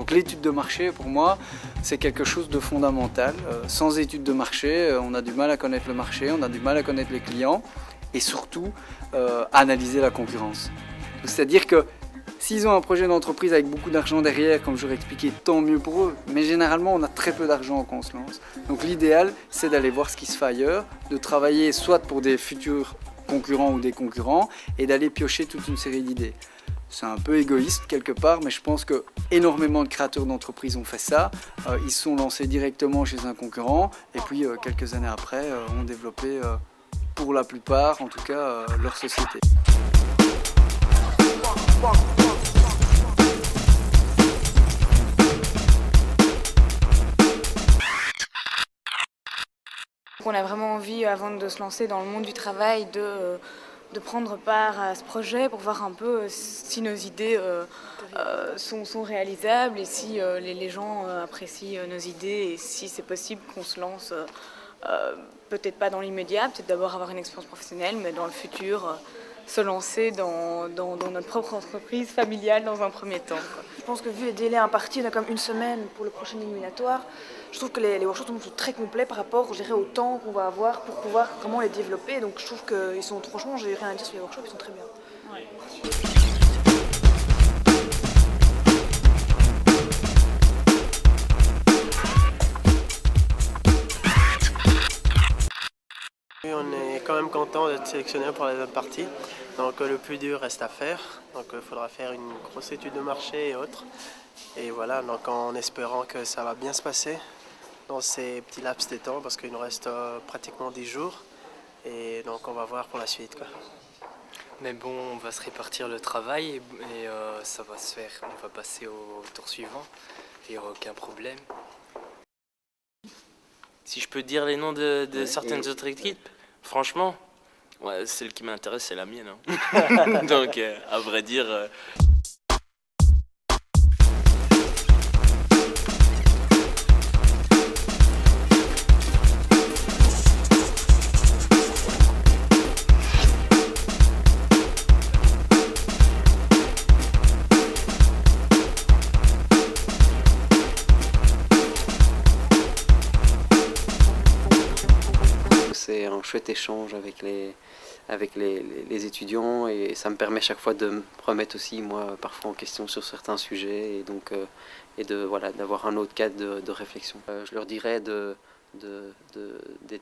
Donc l'étude de marché, pour moi, c'est quelque chose de fondamental. Sans étude de marché, on a du mal à connaître le marché, on a du mal à connaître les clients et surtout analyser la concurrence. C'est-à-dire que s'ils ont un projet d'entreprise avec beaucoup d'argent derrière, comme je l'ai expliqué, tant mieux pour eux. Mais généralement, on a très peu d'argent quand on se lance. Donc l'idéal, c'est d'aller voir ce qui se fait ailleurs, de travailler soit pour des futurs concurrents ou des concurrents, et d'aller piocher toute une série d'idées. C'est un peu égoïste quelque part, mais je pense que énormément de créateurs d'entreprises ont fait ça. Ils se sont lancés directement chez un concurrent, et puis quelques années après, ont développé, pour la plupart en tout cas, leur société. On a vraiment envie, avant de se lancer dans le monde du travail, de prendre part à ce projet pour voir un peu si nos idées sont réalisables et si les gens apprécient nos idées et si c'est possible qu'on se lance, peut-être pas dans l'immédiat, peut-être d'abord avoir une expérience professionnelle, mais dans le futur, se lancer dans notre propre entreprise familiale dans un premier temps. Je pense que vu les délais impartis, on a comme une semaine pour le prochain éliminatoire. Je trouve que les workshops sont très complets par rapport, je dirais, au temps qu'on va avoir pour pouvoir vraiment les développer. Donc je trouve qu'ils sont, franchement, j'ai rien à dire sur les workshops, ils sont très bien. Ouais. On est quand même content d'être sélectionné pour la deuxième partie. Donc le plus dur reste à faire. Donc il faudra faire une grosse étude de marché et autres. Et voilà, donc en espérant que ça va bien se passer dans ces petits laps de temps parce qu'il nous reste pratiquement 10 jours. Et donc on va voir pour la suite, quoi. Mais bon, on va se répartir le travail et ça va se faire. On va passer au tour suivant. Il n'y aura aucun problème. Si je peux dire les noms de certaines autres équipes, franchement, ouais, celle qui m'intéresse, c'est la mienne. Hein. Donc, à vrai dire... C'est un chouette échange avec les étudiants et ça me permet chaque fois de me remettre aussi moi parfois en question sur certains sujets et donc voilà, d'avoir un autre cadre de réflexion. Je leur dirais d'être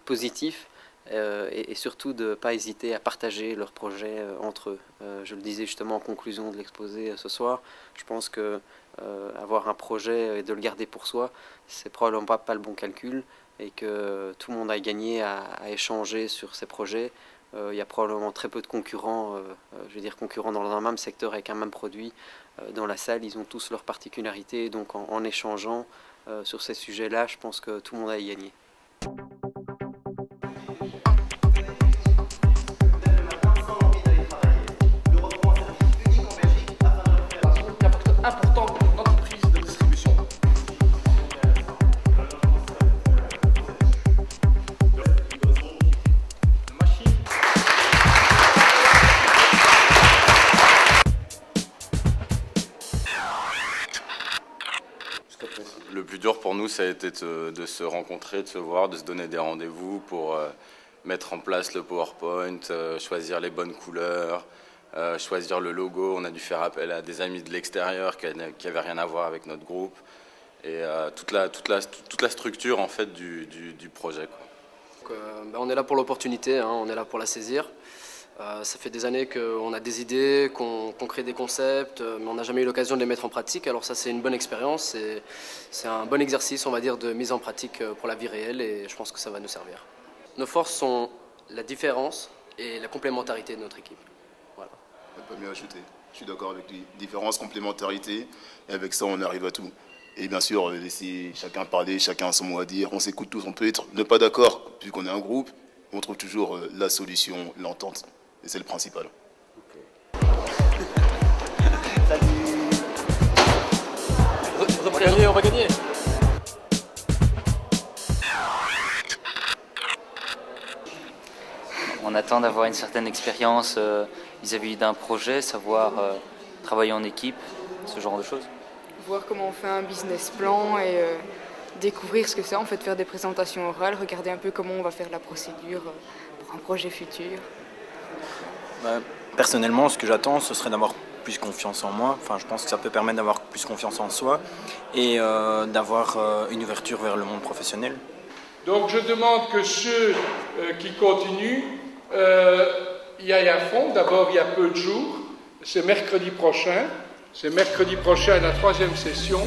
positifs et surtout de ne pas hésiter à partager leurs projets entre eux. Je le disais justement en conclusion de l'exposé ce soir, je pense que avoir un projet et de le garder pour soi, c'est probablement pas le bon calcul et que tout le monde a gagné à échanger sur ces projets. Il y a probablement très peu de concurrents, je veux dire concurrents dans un même secteur avec un même produit. Dans la salle, ils ont tous leurs particularités, donc en échangeant sur ces sujets-là, je pense que tout le monde a y gagné. Le plus dur pour nous, ça a été de se rencontrer, de se voir, de se donner des rendez-vous pour mettre en place le PowerPoint, choisir les bonnes couleurs, choisir le logo. On a dû faire appel à des amis de l'extérieur qui n'avaient rien à voir avec notre groupe et toute la structure en fait du projet, quoi. Donc, on est là pour l'opportunité, hein, on est là pour la saisir. Ça fait des années qu'on a des idées, qu'on crée des concepts, mais on n'a jamais eu l'occasion de les mettre en pratique. Alors ça, c'est une bonne expérience, c'est un bon exercice, on va dire, de mise en pratique pour la vie réelle et je pense que ça va nous servir. Nos forces sont la différence et la complémentarité de notre équipe. Voilà. On peut mieux ajouter. Je suis d'accord avec lui. Différence, complémentarité, et avec ça, on arrive à tout. Et bien sûr, laisser chacun parler, chacun a son mot à dire. On s'écoute tous, on peut être ne pas d'accord, vu qu'on est un groupe, on trouve toujours la solution, l'entente. Et c'est le principal. Okay. Salut. On va gagner, on va gagner. On attend d'avoir une certaine expérience vis-à-vis d'un projet, savoir travailler en équipe, ce genre de choses. voir comment on fait un business plan et découvrir ce que c'est en fait, faire des présentations orales, regarder un peu comment on va faire la procédure pour un projet futur. Personnellement, ce que j'attends, ce serait d'avoir plus confiance en moi. Enfin, je pense que ça peut permettre d'avoir plus confiance en soi et d'avoir une ouverture vers le monde professionnel. Donc je demande que ceux qui continuent y aillent à fond. D'abord, il y a peu de jours. C'est mercredi prochain. C'est mercredi prochain la 3e session.